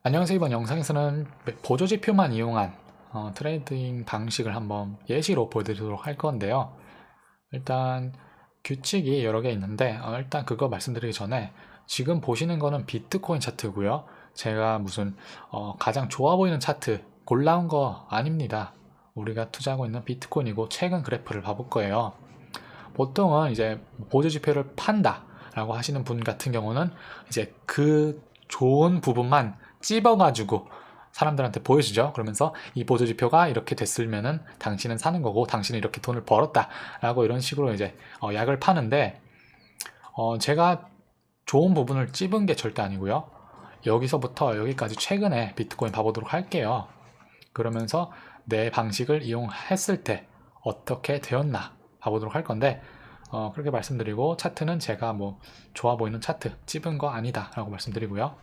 안녕하세요. 이번 영상에서는 보조지표만 이용한 트레이딩 방식을 한번 예시로 보여드리도록 할 건데요. 일단 규칙이 여러 개 있는데 일단 그거 말씀드리기 전에 지금 보시는 거는 비트코인 차트고요. 제가 무슨 가장 좋아 보이는 차트 골라온 거 아닙니다. 우리가 투자하고 있는 비트코인이고 최근 그래프를 봐볼 거예요. 보통은 이제 보조지표를 판다 라고 하시는 분 같은 경우는 이제 그 좋은 부분만 찝어가지고 사람들한테 보여주죠. 그러면서 이 보조지표가 이렇게 됐으면은 당신은 사는 거고 당신은 이렇게 돈을 벌었다 라고 이런 식으로 이제 약을 파는데 제가 좋은 부분을 찝은 게 절대 아니고요. 여기서부터 여기까지 최근에 비트코인 봐보도록 할게요. 그러면서 내 방식을 이용했을 때 어떻게 되었나 봐보도록 할 건데 그렇게 말씀드리고 차트는 제가 뭐 좋아 보이는 차트 찝은 거 아니다 라고 말씀드리고요.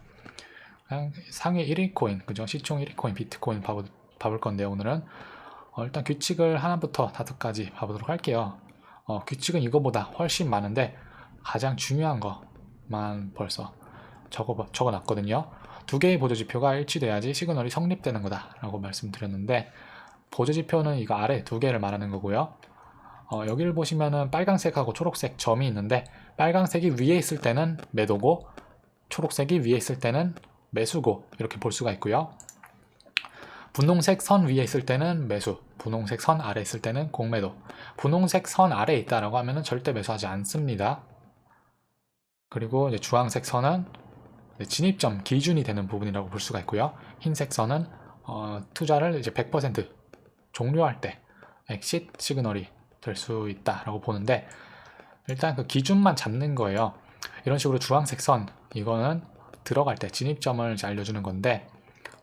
그냥 상위 1위 코인, 그죠? 시총 1위 코인 비트코인 봐볼 건데요. 오늘은 일단 규칙을 하나부터 5가지 봐보도록 할게요. 규칙은 이거보다 훨씬 많은데 가장 중요한 것만 벌써 적어놨거든요. 두 개의 보조지표가 일치돼야지 시그널이 성립되는 거다 라고 말씀드렸는데, 보조지표는 이거 아래 두 개를 말하는 거고요. 여기를 보시면은 빨간색하고 초록색 점이 있는데, 빨간색이 위에 있을 때는 매도고 초록색이 위에 있을 때는 매수고 이렇게 볼 수가 있고요. 분홍색 선 위에 있을 때는 매수, 분홍색 선 아래 있을 때는 공매도. 분홍색 선 아래에 있다라고 하면은 절대 매수하지 않습니다. 그리고 이제 주황색 선은 진입점 기준이 되는 부분이라고 볼 수가 있고요. 흰색 선은 투자를 이제 100% 종료할 때 엑싯 시그널이 될 수 있다라고 보는데, 일단 그 기준만 잡는 거예요. 이런 식으로 주황색 선, 이거는 들어갈 때 진입점을 이제 알려주는 건데,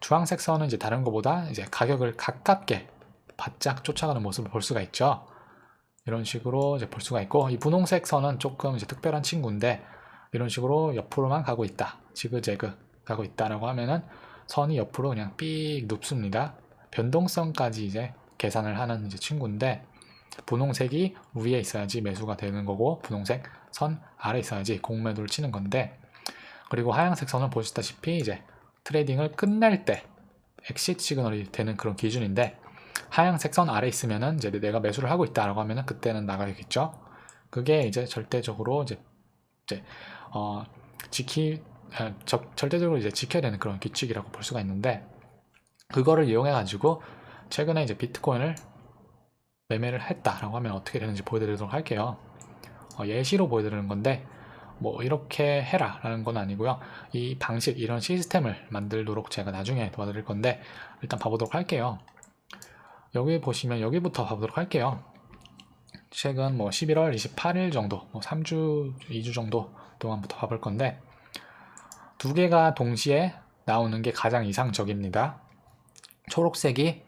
주황색 선은 이제 다른 것보다 이제 가격을 가깝게 바짝 쫓아가는 모습을 볼 수가 있죠. 이런 식으로 이제 볼 수가 있고, 이 분홍색 선은 조금 이제 특별한 친구인데, 이런 식으로 옆으로만 가고 있다, 지그재그 가고 있다라고 하면은 선이 옆으로 그냥 삑 눕습니다. 변동성까지 이제 계산을 하는 이제 친구인데, 분홍색이 위에 있어야지 매수가 되는 거고 분홍색 선 아래 있어야지 공매도를 치는 건데, 그리고 하얀색 선을 보시다시피 이제 트레이딩을 끝낼 때 엑싯 시그널이 되는 그런 기준인데, 하얀색 선 아래 있으면은 이제 내가 매수를 하고 있다라고 하면은 그때는 나가야겠죠. 그게 이제 절대적으로 이제 어, 절대적으로 이제 지켜야 되는 그런 규칙이라고 볼 수가 있는데, 그거를 이용해 가지고 최근에 이제 비트코인을 매매를 했다라고 하면 어떻게 되는지 보여드리도록 할게요. 예시로 보여드리는 건데, 뭐 이렇게 해라 라는 건 아니고요. 이 방식, 이런 시스템을 만들도록 제가 나중에 도와드릴 건데, 일단 봐보도록 할게요. 여기 보시면 여기부터 봐보도록 할게요. 최근 뭐 11월 28일 정도, 뭐 3주, 2주 정도 동안부터 봐볼 건데, 두 개가 동시에 나오는 게 가장 이상적입니다. 초록색이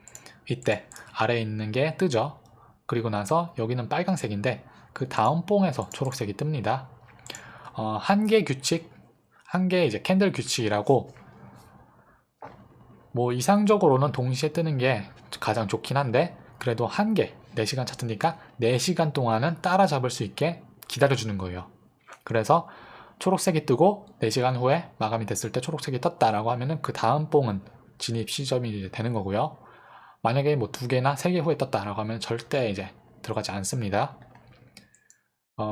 이때 아래에 있는 게 뜨죠. 그리고 나서 여기는 빨강색인데 그 다음 뽕에서 초록색이 뜹니다. 한계 규칙, 한계 이제 캔들 규칙이라고, 뭐 이상적으로는 동시에 뜨는 게 가장 좋긴 한데, 그래도 한계 4시간 차트니까 4시간 동안은 따라잡을 수 있게 기다려주는 거예요. 그래서 초록색이 뜨고 4시간 후에 마감이 됐을 때 초록색이 떴다라고 하면은 그 다음 뽕은 진입 시점이 되는 거고요. 만약에 뭐 2개나 3개 후에 떴다라고 하면 절대 이제 들어가지 않습니다.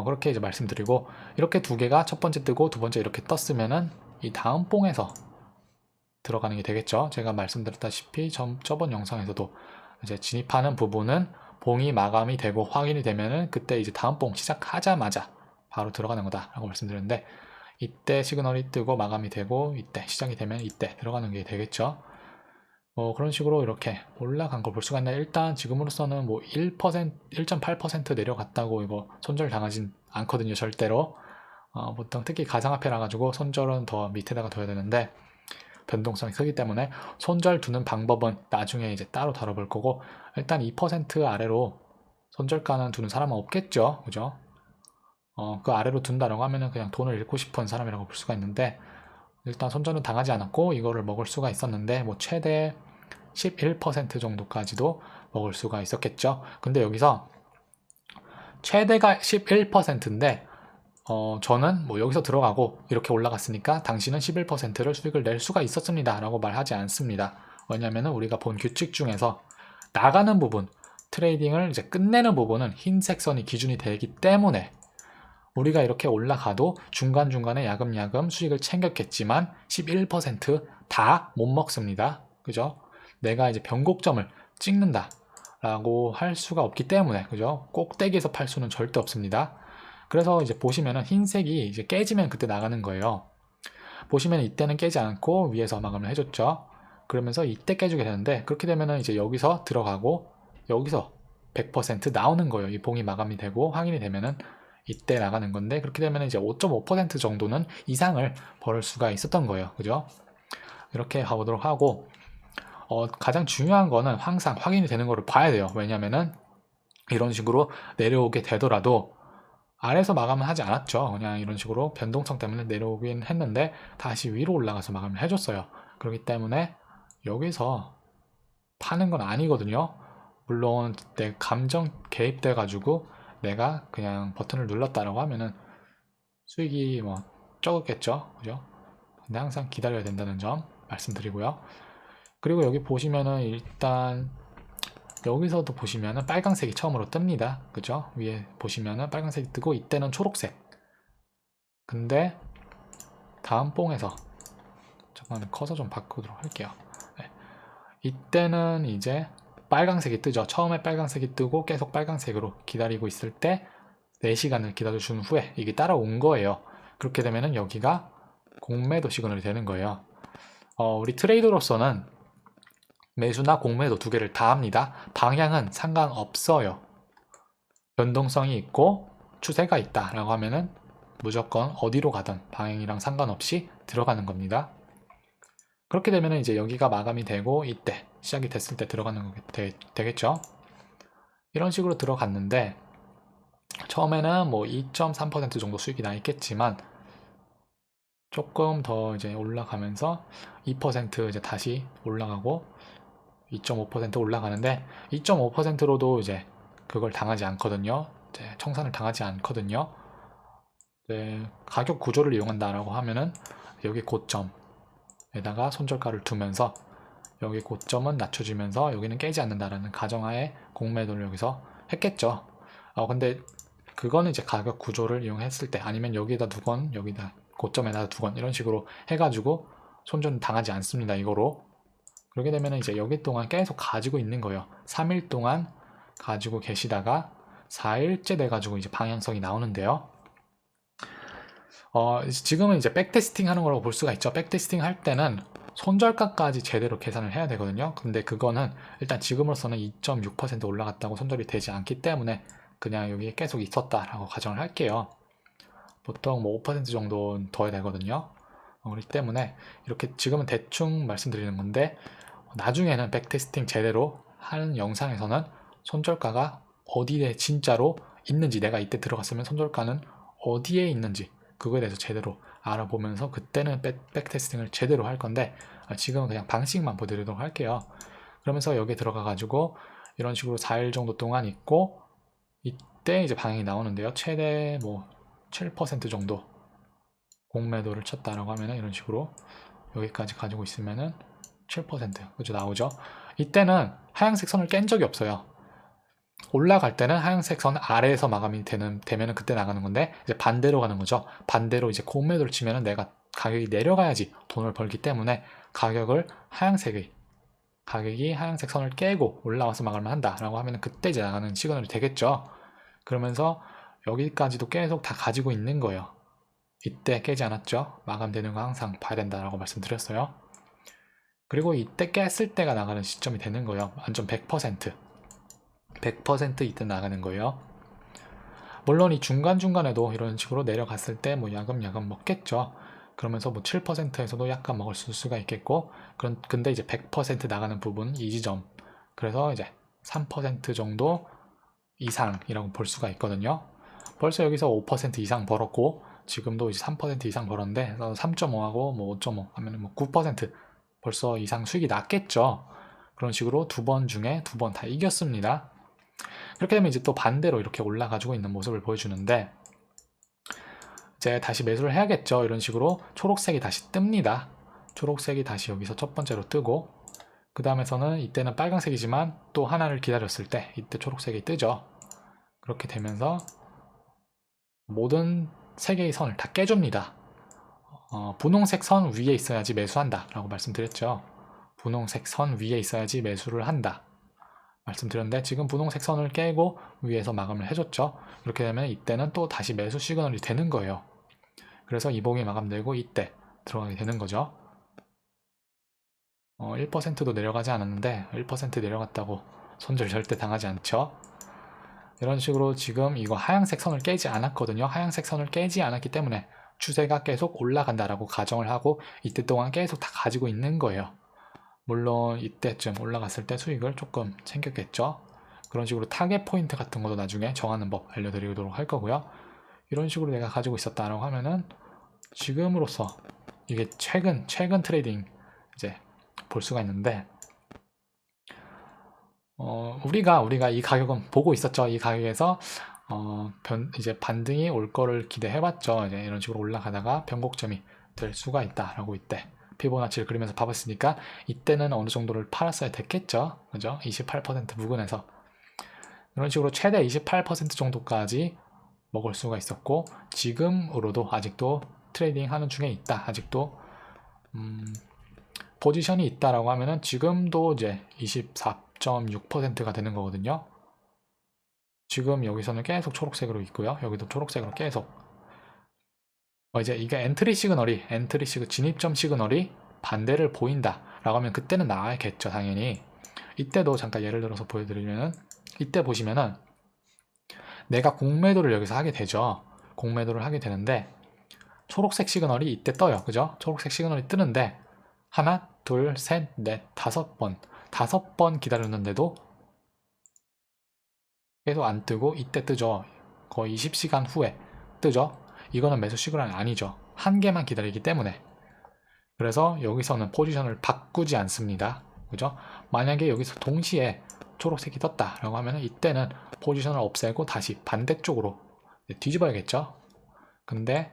그렇게 이제 말씀드리고, 이렇게 2개가 첫 번째 뜨고 두 번째 이렇게 떴으면은 이 다음 뽕에서 들어가는 게 되겠죠. 제가 말씀드렸다시피 저번 영상에서도 이제 진입하는 부분은 봉이 마감이 되고 확인이 되면은 그때 이제 다음 봉 시작하자마자 바로 들어가는 거다라고 말씀드렸는데, 이때 시그널이 뜨고 마감이 되고 이때 시작이 되면 이때 들어가는 게 되겠죠. 그런 식으로 이렇게 올라간 걸 볼 수가 있는데, 일단 지금으로서는 뭐 1%, 1.8% 내려갔다고 이거 손절 당하진 않거든요, 절대로. 보통 특히 가상화폐라 가지고 손절은 더 밑에다가 둬야 되는데, 변동성이 크기 때문에 손절 두는 방법은 나중에 이제 따로 다뤄볼 거고, 일단 2% 아래로 손절가는 두는 사람은 없겠죠, 그죠? 그 아래로 둔다라고 하면은 그냥 돈을 잃고 싶은 사람이라고 볼 수가 있는데, 일단 손절은 당하지 않았고 이거를 먹을 수가 있었는데, 뭐 최대 11% 정도까지도 먹을 수가 있었겠죠. 근데 여기서 최대가 11%인데 저는 뭐 여기서 들어가고 이렇게 올라갔으니까 당신은 11%를 수익을 낼 수가 있었습니다 라고 말하지 않습니다. 왜냐하면 우리가 본 규칙 중에서 나가는 부분, 트레이딩을 이제 끝내는 부분은 흰색 선이 기준이 되기 때문에 우리가 이렇게 올라가도 중간중간에 야금야금 수익을 챙겼겠지만 11%다 못 먹습니다. 그죠? 내가 이제 변곡점을 찍는다 라고 할 수가 없기 때문에, 그죠? 꼭대기에서 팔 수는 절대 없습니다. 그래서 이제 보시면은 흰색이 이제 깨지면 그때 나가는 거예요. 보시면 이때는 깨지 않고 위에서 마감을 해줬죠. 그러면서 이때 깨주게 되는데, 그렇게 되면은 이제 여기서 들어가고 여기서 100% 나오는 거예요. 이 봉이 마감이 되고 확인이 되면은 이때 나가는 건데, 그렇게 되면 이제 5.5% 정도는 이상을 벌을 수가 있었던 거예요. 그죠? 이렇게 가보도록 하고, 가장 중요한 거는 항상 확인이 되는 거를 봐야 돼요. 왜냐면은 이런 식으로 내려오게 되더라도 아래에서 마감을 하지 않았죠. 그냥 이런 식으로 변동성 때문에 내려오긴 했는데 다시 위로 올라가서 마감을 해줬어요. 그렇기 때문에 여기서 파는 건 아니거든요. 물론 내 감정 개입돼 가지고 내가 그냥 버튼을 눌렀다라고 하면은 수익이 뭐 적었겠죠. 그죠? 근데 항상 기다려야 된다는 점 말씀드리고요. 그리고 여기 보시면은 일단 여기서도 보시면은 빨강색이 처음으로 뜹니다. 그죠? 위에 보시면은 빨강색이 뜨고 이때는 초록색. 근데 다음 봉에서 잠깐만 커서 좀 바꾸도록 할게요. 네. 이때는 이제 빨강색이 뜨죠. 처음에 빨강색이 뜨고 계속 빨강색으로 기다리고 있을 때 4시간을 기다려준 후에 이게 따라온 거예요. 그렇게 되면은 여기가 공매도 시그널이 되는 거예요. 우리 트레이더로서는 매수나 공매도 두 개를 다 합니다. 방향은 상관없어요. 변동성이 있고 추세가 있다 라고 하면은 무조건 어디로 가든 방향이랑 상관없이 들어가는 겁니다. 그렇게 되면 이제 여기가 마감이 되고 이때 시작이 됐을 때 들어가는 거 되겠죠. 이런 식으로 들어갔는데 처음에는 뭐 2.3% 정도 수익이 나 있겠지만 조금 더 이제 올라가면서 2% 이제 다시 올라가고 2.5% 올라가는데 2.5%로도 이제 그걸 당하지 않거든요. 이제 청산을 당하지 않거든요. 가격 구조를 이용한다라고 하면은 여기 고점에다가 손절가를 두면서 여기 고점은 낮춰주면서 여기는 깨지 않는다라는 가정하에 공매도를 여기서 했겠죠. 근데 그거는 이제 가격 구조를 이용했을 때 아니면 여기다 두건 여기다 고점에다 두건 이런 식으로 해가지고 손절 당하지 않습니다. 이거로 그렇게 되면 이제 여기 동안 계속 가지고 있는 거예요. 3일 동안 가지고 계시다가 4일째 돼가지고 이제 방향성이 나오는데요. 지금은 이제 백테스팅 하는 거라고 볼 수가 있죠. 백테스팅 할 때는 손절가까지 제대로 계산을 해야 되거든요. 근데 그거는 일단 지금으로서는 2.6% 올라갔다고 손절이 되지 않기 때문에 그냥 여기에 계속 있었다라고 가정을 할게요. 보통 뭐 5% 정도 더 해야 되거든요. 그렇기 때문에 이렇게 지금은 대충 말씀드리는 건데 나중에는 백테스팅 제대로 하는 영상에서는 손절가가 어디에 진짜로 있는지 내가 이때 들어갔으면 손절가는 어디에 있는지 그거에 대해서 제대로 알아보면서 그때는 백테스팅을 제대로 할 건데 지금은 그냥 방식만 보여드리도록 할게요. 그러면서 여기 들어가 가지고 이런 식으로 4일 정도 동안 있고 이때 이제 방향이 나오는데요. 최대 뭐 7% 정도 공매도를 쳤다라고 하면은 이런 식으로 여기까지 가지고 있으면은 7% 그죠 나오죠. 이때는 하얀색 선을 깬 적이 없어요. 올라갈 때는 하얀색 선 아래에서 마감이 되면은 그때 나가는 건데 이제 반대로 가는 거죠. 반대로 이제 공매도를 치면은 내가 가격이 내려가야지 돈을 벌기 때문에 가격이 하얀색 선을 깨고 올라와서 마감을 한다라고 하면은 그때 이제 나가는 시그널이 되겠죠. 그러면서 여기까지도 계속 다 가지고 있는 거예요. 이때 깨지 않았죠. 마감되는 거 항상 봐야 된다라고 말씀드렸어요. 그리고 이때 깼을 때가 나가는 시점이 되는 거예요. 완전 100% 이때 나가는 거예요. 물론 이 중간중간에도 이런 식으로 내려갔을 때 뭐 야금야금 먹겠죠. 그러면서 뭐 7%에서도 약간 먹을 수가 있겠고 근데 이제 100% 나가는 부분 이 지점 그래서 이제 3% 정도 이상이라고 볼 수가 있거든요. 벌써 여기서 5% 이상 벌었고 지금도 이제 3% 이상 벌었는데 3.5하고 뭐 5.5 하면 뭐 9% 벌써 이상 수익이 났겠죠. 그런 식으로 두 번 중에 두 번 다 이겼습니다. 그렇게 되면 이제 또 반대로 이렇게 올라가지고 있는 모습을 보여주는데 이제 다시 매수를 해야겠죠. 이런 식으로 초록색이 다시 뜹니다. 초록색이 다시 여기서 첫 번째로 뜨고, 그 다음에서는 이때는 빨간색이지만 또 하나를 기다렸을 때 이때 초록색이 뜨죠. 그렇게 되면서 모든 3개의 선을 다 깨줍니다. 분홍색 선 위에 있어야지 매수한다 라고 말씀드렸죠. 분홍색 선 위에 있어야지 매수를 한다 말씀드렸는데, 지금 분홍색 선을 깨고 위에서 마감을 해줬죠. 이렇게 되면 이때는 또 다시 매수 시그널이 되는 거예요. 그래서 이봉이 마감되고 이때 들어가게 되는 거죠. 1%도 내려가지 않았는데 1% 내려갔다고 손절 절대 당하지 않죠. 이런 식으로 지금 이거 하얀색 선을 깨지 않았거든요. 하얀색 선을 깨지 않았기 때문에 추세가 계속 올라간다라고 가정을 하고 이때 동안 계속 다 가지고 있는 거예요. 물론 이때쯤 올라갔을 때 수익을 조금 챙겼겠죠. 그런 식으로 타겟 포인트 같은 것도 나중에 정하는 법 알려드리도록 할 거고요. 이런 식으로 내가 가지고 있었다라고 하면은 지금으로서 이게 최근 트레이딩 이제 볼 수가 있는데, 우리가 이 가격은 보고 있었죠. 이 가격에서 이제 반등이 올 거를 기대해봤죠. 이제 이런 식으로 올라가다가 변곡점이 될 수가 있다라고 이때 피보나치를 그리면서 봐봤으니까 이때는 어느 정도를 팔았어야 됐겠죠. 그죠? 28% 부근에서 이런 식으로 최대 28% 정도까지 먹을 수가 있었고, 지금으로도 아직도 트레이딩 하는 중에 있다. 아직도 포지션이 있다라고 하면은 지금도 이제 24.6%가 되는 거거든요. 지금 여기서는 계속 초록색으로 있고요. 여기도 초록색으로 계속. 이제 이게 엔트리 진입점 시그널이 반대를 보인다 라고 하면 그때는 나와야겠죠. 당연히 이때도 잠깐 예를 들어서 보여드리면은, 이때 보시면은 내가 공매도를 여기서 하게 되죠. 공매도를 하게 되는데 초록색 시그널이 이때 떠요. 그죠? 초록색 시그널이 뜨는데 하나, 둘, 셋, 넷, 5번 기다렸는데도 계속 안 뜨고 이때 뜨죠. 거의 20시간 후에 뜨죠. 이거는 매수 시그널이 아니죠. 한 개만 기다리기 때문에. 그래서 여기서는 포지션을 바꾸지 않습니다. 그죠? 만약에 여기서 동시에 초록색이 떴다라고 하면 이때는 포지션을 없애고 다시 반대쪽으로 뒤집어야겠죠. 근데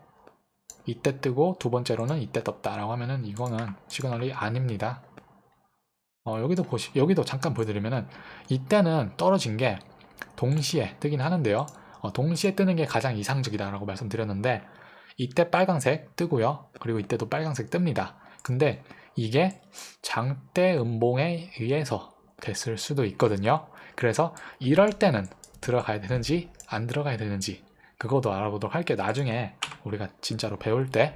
이때 뜨고 두 번째로는 이때 떴다라고 하면은 이거는 시그널이 아닙니다. 여기도 잠깐 보여드리면은 이때는 떨어진 게 동시에 뜨긴 하는데요. 동시에 뜨는 게 가장 이상적이다라고 말씀드렸는데 이때 빨강색 뜨고요. 그리고 이때도 빨강색 뜹니다. 근데 이게 장대 음봉에 의해서 됐을 수도 있거든요. 그래서 이럴 때는 들어가야 되는지 안 들어가야 되는지 그것도 알아보도록 할게요. 나중에 우리가 진짜로 배울 때.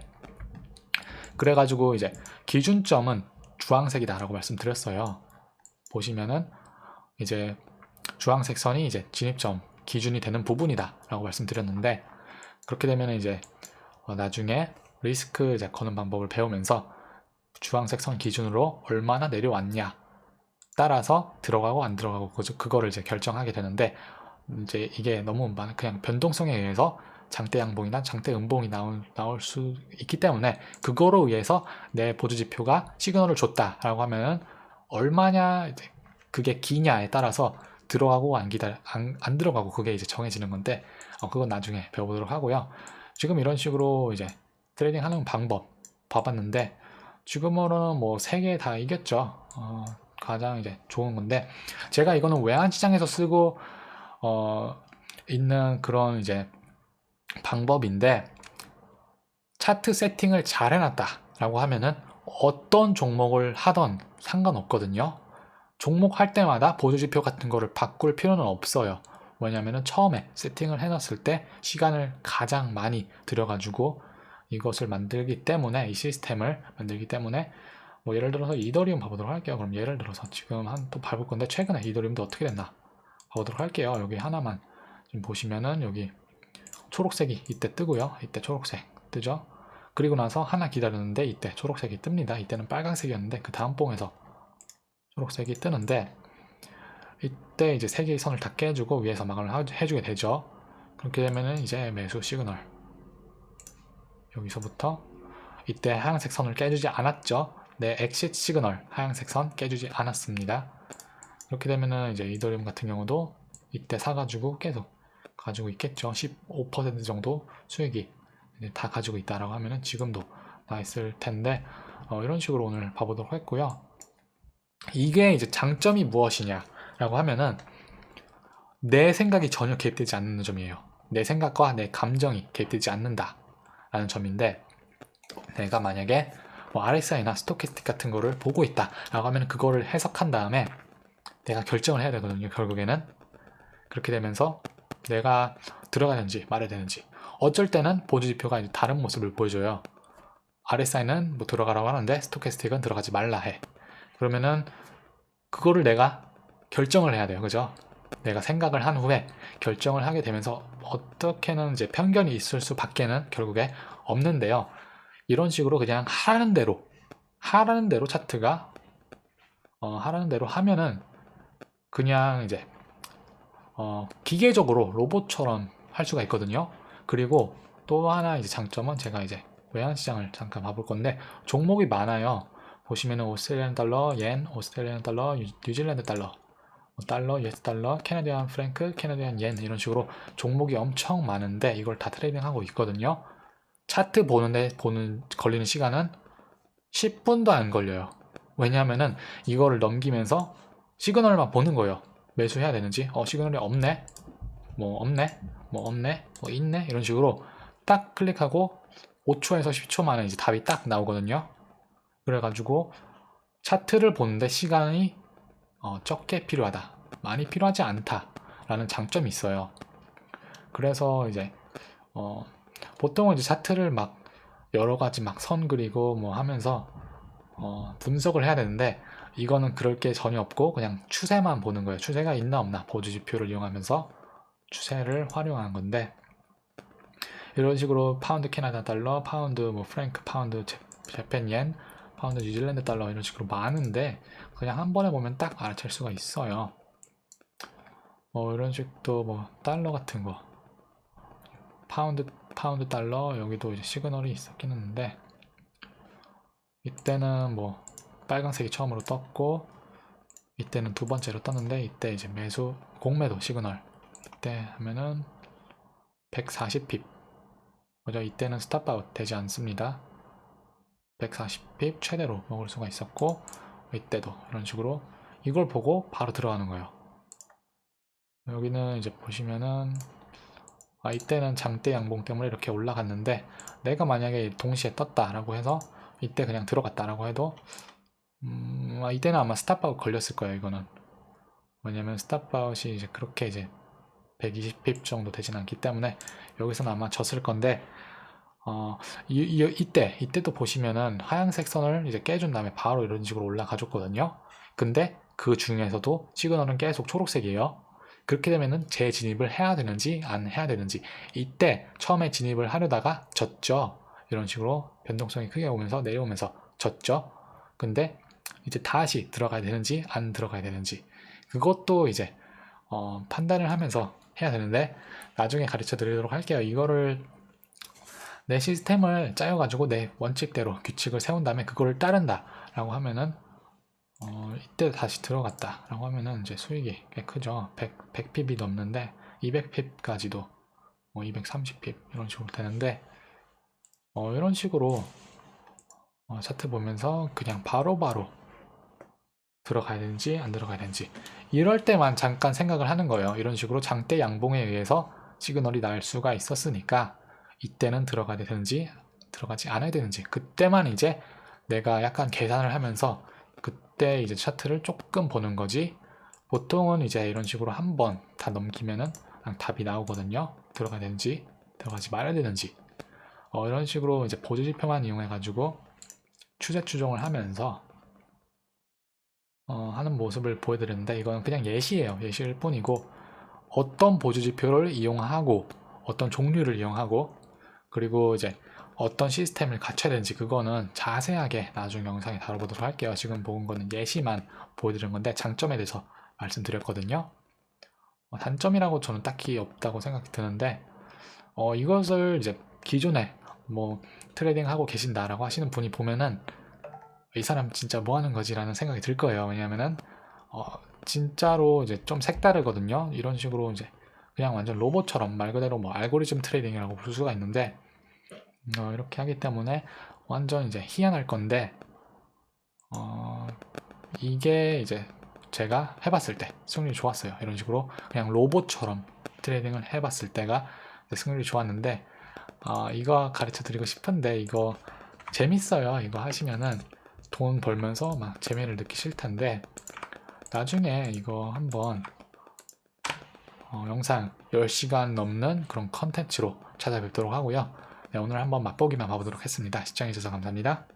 그래가지고 이제 기준점은 주황색이다 라고 말씀드렸어요. 보시면은 이제 주황색 선이 이제 진입점 기준이 되는 부분이다 라고 말씀드렸는데, 그렇게 되면 이제 나중에 리스크 이제 거는 방법을 배우면서 주황색 선 기준으로 얼마나 내려왔냐 따라서 들어가고 안 들어가고 그거를 이제 결정하게 되는데, 이제 이게 너무 그냥 변동성에 의해서 장대 양봉이나 장대 음봉이 나올 수 있기 때문에 그거로 의해서 내 보조 지표가 시그널을 줬다라고 하면은 얼마냐 이제 그게 기냐에 따라서 들어가고 안 들어가고 그게 이제 정해지는 건데, 그건 나중에 배워보도록 하고요. 지금 이런 식으로 이제 트레이딩 하는 방법 봐봤는데 지금으로는 뭐 3개 다 이겼죠. 가장 이제 좋은 건데, 제가 이거는 외환시장에서 쓰고 있는 그런 이제 방법인데, 차트 세팅을 잘 해놨다 라고 하면은 어떤 종목을 하던 상관없거든요. 종목 할 때마다 보조지표 같은 거를 바꿀 필요는 없어요. 왜냐면은 처음에 세팅을 해놨을 때 시간을 가장 많이 들여가지고 이것을 만들기 때문에, 이 시스템을 만들기 때문에, 뭐 예를 들어서 이더리움 봐보도록 할게요. 그럼 예를 들어서 지금 또 봐볼 건데 최근에 이더리움도 어떻게 됐나 봐보도록 할게요. 여기 하나만 지금 보시면은 여기 초록색이 이때 뜨고요. 이때 초록색 뜨죠. 그리고 나서 하나 기다렸는데 이때 초록색이 뜹니다. 이때는 빨간색이었는데 그 다음 봉에서 초록색이 뜨는데 이때 이제 3개의 선을 다 깨주고 위에서 마감을 해주게 되죠. 그렇게 되면은 이제 매수 시그널, 여기서부터 이때 하얀색 선을 깨주지 않았죠. 내 엑시트 시그널 하얀색 선 깨주지 않았습니다. 이렇게 되면은 이제 이더리움 같은 경우도 이때 사가지고 계속 가지고 있겠죠. 15% 정도 수익이 다 가지고 있다라고 하면은 지금도 나 있을 텐데, 이런 식으로 오늘 봐보도록 했고요. 이게 이제 장점이 무엇이냐라고 하면은 내 생각이 전혀 개입되지 않는 점이에요. 내 생각과 내 감정이 개입되지 않는다라는 점인데, 내가 만약에 뭐 RSI나 스토캐스틱 같은 거를 보고 있다라고 하면 그거를 해석한 다음에 내가 결정을 해야 되거든요. 결국에는 그렇게 되면서 내가 들어가야 되는지 말아야 되는지, 어쩔 때는 보조지표가 이제 다른 모습을 보여줘요. RSI는 뭐 들어가라고 하는데 스토캐스틱은 들어가지 말라 해. 그러면은 그거를 내가 결정을 해야 돼요. 그죠? 내가 생각을 한 후에 결정을 하게 되면서 어떻게는 이제 편견이 있을 수밖에는 결국에 없는데요. 이런 식으로 그냥 하라는 대로 차트가 하라는 대로 하면은 그냥 이제 기계적으로 로봇처럼 할 수가 있거든요. 그리고 또 하나 이제 장점은 제가 이제 외환시장을 잠깐 봐볼 건데 종목이 많아요. 보시면은 오스트레일리안 달러, 옌, 오스트레일리안 달러, 뉴질랜드 달러, 달러, US 달러, 캐나디안 프랭크, 캐나디안 옌 이런 식으로 종목이 엄청 많은데 이걸 다 트레이딩하고 있거든요. 차트 걸리는 시간은 10분도 안 걸려요. 왜냐하면은 이거를 넘기면서 시그널만 보는 거예요. 매수해야 되는지, 시그널이 없네, 뭐 없네, 뭐 없네, 뭐 있네, 이런 식으로 딱 클릭하고 5초에서 10초 만에 이제 답이 딱 나오거든요. 그래가지고 차트를 보는데 시간이 적게 필요하다, 많이 필요하지 않다라는 장점이 있어요. 그래서 이제 보통은 이제 차트를 막 여러 가지 막 선 그리고 뭐 하면서 분석을 해야 되는데 이거는 그럴 게 전혀 없고 그냥 추세만 보는 거예요. 추세가 있나 없나 보조지표를 이용하면서 추세를 활용하는 건데, 이런 식으로 파운드 캐나다 달러, 파운드 뭐 프랭크, 파운드 재팬 옌, 파운드 뉴질랜드 달러 이런 식으로 많은데 그냥 한 번에 보면 딱 알아챌 수가 있어요. 이런 식도 뭐 달러 같은 거, 파운드 달러, 여기도 이제 시그널이 있었긴 했는데 이때는 뭐 빨간색이 처음으로 떴고 이때는 두 번째로 떴는데 이때 이제 매수 공매도 시그널 이때 하면은 140핍, 그죠? 이때는 스탑아웃 되지 않습니다. 140핍 최대로 먹을 수가 있었고 이때도 이런 식으로 이걸 보고 바로 들어가는 거예요. 여기는 이제 보시면은 이때는 장대 양봉 때문에 이렇게 올라갔는데 내가 만약에 동시에 떴다라고 해서 이때 그냥 들어갔다라고 해도 이때는 아마 스탑아웃 걸렸을 거예요. 이거는 왜냐면 스탑아웃이 이제 그렇게 이제 120핍 정도 되진 않기 때문에 여기서는 아마 졌을 건데 이때도 보시면은 하얀색 선을 이제 깨준 다음에 바로 이런 식으로 올라가 줬거든요. 근데 그 중에서도 시그널은 계속 초록색이에요. 그렇게 되면은 재진입을 해야 되는지 안 해야 되는지, 이때 처음에 진입을 하려다가 졌죠. 이런 식으로 변동성이 크게 오면서 내려오면서 졌죠. 근데 이제 다시 들어가야 되는지 안 들어가야 되는지 그것도 이제 판단을 하면서 해야 되는데 나중에 가르쳐 드리도록 할게요. 이거를 내 시스템을 짜여가지고 내 원칙대로 규칙을 세운 다음에 그거를 따른다 라고 하면은 이때 다시 들어갔다 라고 하면은 이제 수익이 꽤 크죠. 100핍이 넘는데 200핍까지도 230핍 이런 식으로 되는데 이런 식으로 차트 보면서 그냥 바로바로 들어가야 되는지 안 들어가야 되는지 이럴 때만 잠깐 생각을 하는 거예요. 이런 식으로 장대 양봉에 의해서 시그널이 날 수가 있었으니까 이때는 들어가야 되는지 들어가지 않아야 되는지 그때만 이제 내가 약간 계산을 하면서 그때 이제 차트를 조금 보는 거지. 보통은 이제 이런 식으로 한번 다 넘기면은 답이 나오거든요. 들어가야 되는지 들어가지 말아야 되는지 이런 식으로 이제 보조지표만 이용해 가지고 추세 추종을 하면서 하는 모습을 보여드렸는데 이건 그냥 예시예요. 예시일 뿐이고 어떤 보조지표를 이용하고 어떤 종류를 이용하고 그리고 이제 어떤 시스템을 갖춰야 되는지 그거는 자세하게 나중 영상에 다뤄보도록 할게요. 지금 본 거는 예시만 보여드린 건데 장점에 대해서 말씀드렸거든요. 단점이라고 저는 딱히 없다고 생각이 드는데 이것을 이제 기존에 뭐 트레이딩 하고 계신다라고 하시는 분이 보면은 이 사람 진짜 뭐 하는 거지 라는 생각이 들 거예요. 왜냐면은 진짜로 이제 좀 색다르거든요. 이런 식으로 이제 그냥 완전 로봇처럼 말 그대로 뭐 알고리즘 트레이딩이라고 볼 수가 있는데 이렇게 하기 때문에 완전 이제 희한할 건데 이게 이제 제가 해봤을 때 승률이 좋았어요. 이런 식으로 그냥 로봇처럼 트레이딩을 해봤을 때가 승률이 좋았는데 이거 가르쳐 드리고 싶은데 이거 재밌어요. 이거 하시면은 돈 벌면서 막 재미를 느끼실 텐데 나중에 이거 한번 영상 10시간 넘는 그런 컨텐츠로 찾아뵙도록 하고요. 네, 오늘 한번 맛보기만 봐보도록 했습니다. 시청해주셔서 감사합니다.